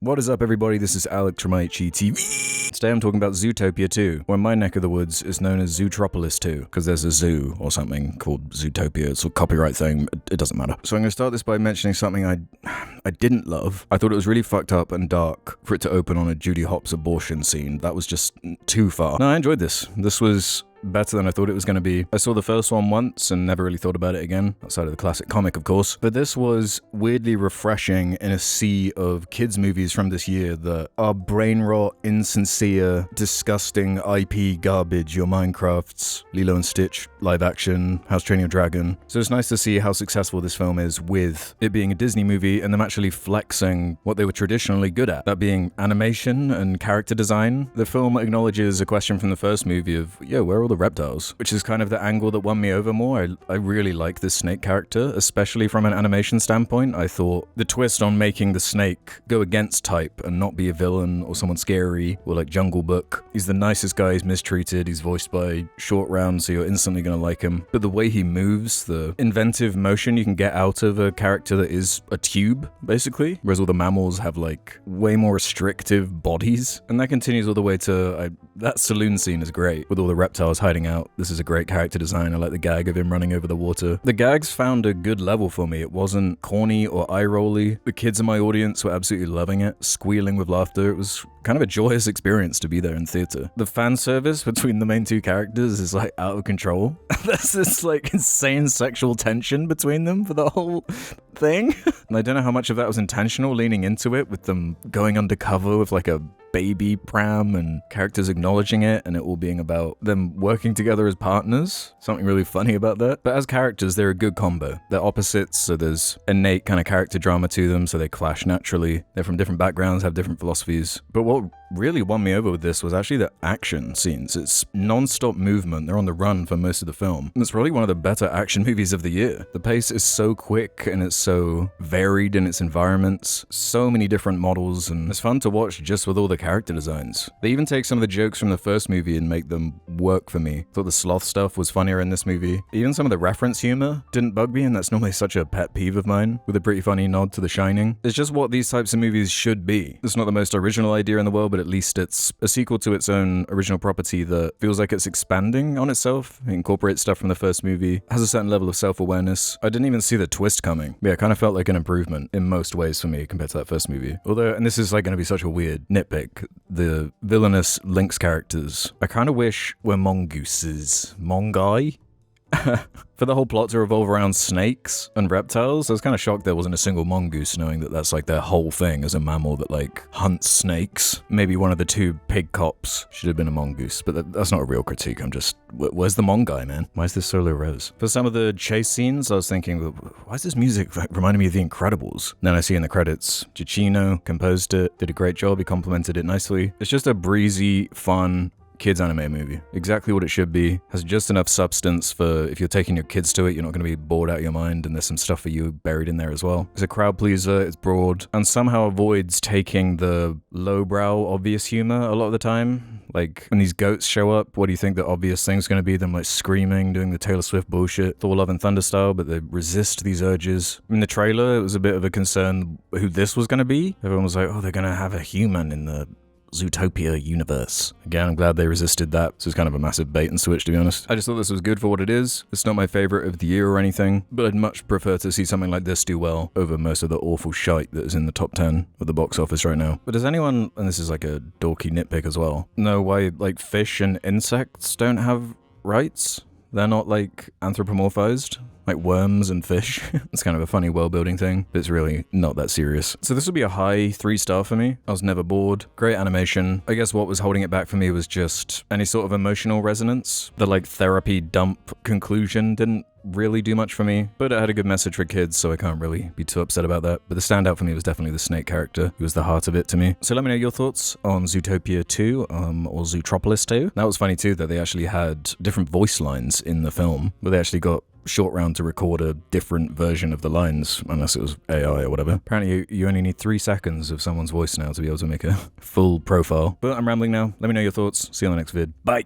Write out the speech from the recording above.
What is up, everybody? This is Alex from IHE TV. Today I'm talking about Zootopia 2, or in my neck of the woods is known as Zootropolis 2, because there's a zoo or something called Zootopia. It's a copyright thing. It doesn't matter. So I'm going to start this by mentioning something I didn't love. I thought it was really fucked up and dark for it to open on a Judy Hopps abortion scene. That was just too far. No, I enjoyed this. This was better than I thought it was going to be. I saw the first one once and never really thought about it again, outside of the classic comic, of course. But this was weirdly refreshing in a sea of kids' movies from this year that are brain rot, insincere, disgusting IP garbage. Your Minecrafts, Lilo and Stitch, live action, How to Train Your Dragon. So it's nice to see how successful this film is with it being a Disney movie and them actually flexing what they were traditionally good at, that being animation and character design. The film acknowledges a question from the first movie of, yo, where are all the reptiles? Which is kind of the angle that won me over more. I really like this snake character, especially from an animation standpoint. I thought the twist on making the snake go against type and not be a villain or someone scary or like Jungle Book. He's the nicest guy, he's mistreated, he's voiced by Short Round, so you're instantly gonna like him. But the way he moves, the inventive motion you can get out of a character that is a tube, basically, whereas all the mammals have like way more restrictive bodies. And that continues all the way to, that saloon scene is great, with all the reptiles hiding out. This is a great character design. I like the gag of him running over the water. The gags found a good level for me. It wasn't corny or eye-rolly. The kids in my audience were absolutely loving it, squealing with laughter. It was kind of a joyous experience to be there in theater. The fan service between the main two characters is like out of control. There's this like insane sexual tension between them for the whole thing. And I don't know how much of that was intentional leaning into it with them going undercover with like a baby pram and characters acknowledging it and it all being about them working together as partners. Something really funny about that. But as characters, they're a good combo. They're opposites, so there's innate kind of character drama to them, so they clash naturally. They're from different backgrounds, have different philosophies. But what really won me over with this was actually the action scenes. It's non-stop movement. They're on the run for most of the film. And it's probably one of the better action movies of the year. The pace is so quick and it's so varied in its environments. So many different models, and it's fun to watch just with all the character designs. They even take some of the jokes from the first movie and make them work for me. Thought the sloth stuff was funnier in this movie. Even some of the reference humor didn't bug me, and that's normally such a pet peeve of mine, with a pretty funny nod to The Shining. It's just what these types of movies should be. It's not the most original idea in the world, but at least it's a sequel to its own original property that feels like it's expanding on itself. It incorporates stuff from the first movie, has a certain level of self-awareness. I didn't even see the twist coming. Yeah, it kind of felt like an improvement in most ways for me compared to that first movie. Although, and this is like going to be such a weird nitpick, the villainous Lynx characters, I kind of wish were mongooses. Mongai? For the whole plot to revolve around snakes and reptiles. I was kind of shocked there wasn't a single mongoose, knowing that that's like their whole thing as a mammal that like hunts snakes. Maybe one of the two pig cops should have been a mongoose, but that's not a real critique. I'm just, where's the Mongai, man? Why is this so low res? For some of the chase scenes, I was thinking, why is this music reminding me of The Incredibles? Then I see in the credits, Giacchino composed it, did a great job, he complimented it nicely. It's just a breezy, fun, kids anime movie. Exactly what it should be. Has just enough substance for if you're taking your kids to it, you're not going to be bored out of your mind, and there's some stuff for you buried in there as well. It's a crowd pleaser, it's broad, and somehow avoids taking the lowbrow obvious humor a lot of the time. Like, when these goats show up, what do you think the obvious thing's going to be? Them, like, screaming, doing the Taylor Swift bullshit, Thor, Love and Thunder style, but they resist these urges. In the trailer, it was a bit of a concern who this was going to be. Everyone was like, oh, they're going to have a human in the Zootopia universe. Again, I'm glad they resisted that. So it's kind of a massive bait and switch, to be honest. I just thought this was good for what it is. It's not my favorite of the year or anything, but I'd much prefer to see something like this do well over most of the awful shite that is in the top 10 of the box office right now. But does anyone, and this is like a dorky nitpick as well, know why like fish and insects don't have rights? They're not like anthropomorphized? Like worms and fish. It's kind of a funny world-building thing, but it's really not that serious. So this would be a high 3-star for me. I was never bored. Great animation. I guess what was holding it back for me was just any sort of emotional resonance. The like therapy dump conclusion didn't really do much for me, but it had a good message for kids, so I can't really be too upset about that. But the standout for me was definitely the snake character, who was the heart of it to me. So let me know your thoughts on Zootopia 2 or Zootropolis 2. That was funny too, that they actually had different voice lines in the film, but they actually got Short Round to record a different version of the lines, unless it was AI or whatever. Apparently you only need 3 seconds of someone's voice now to be able to make a full profile. But I'm rambling now. Let me know your thoughts. See you on the next vid. Bye!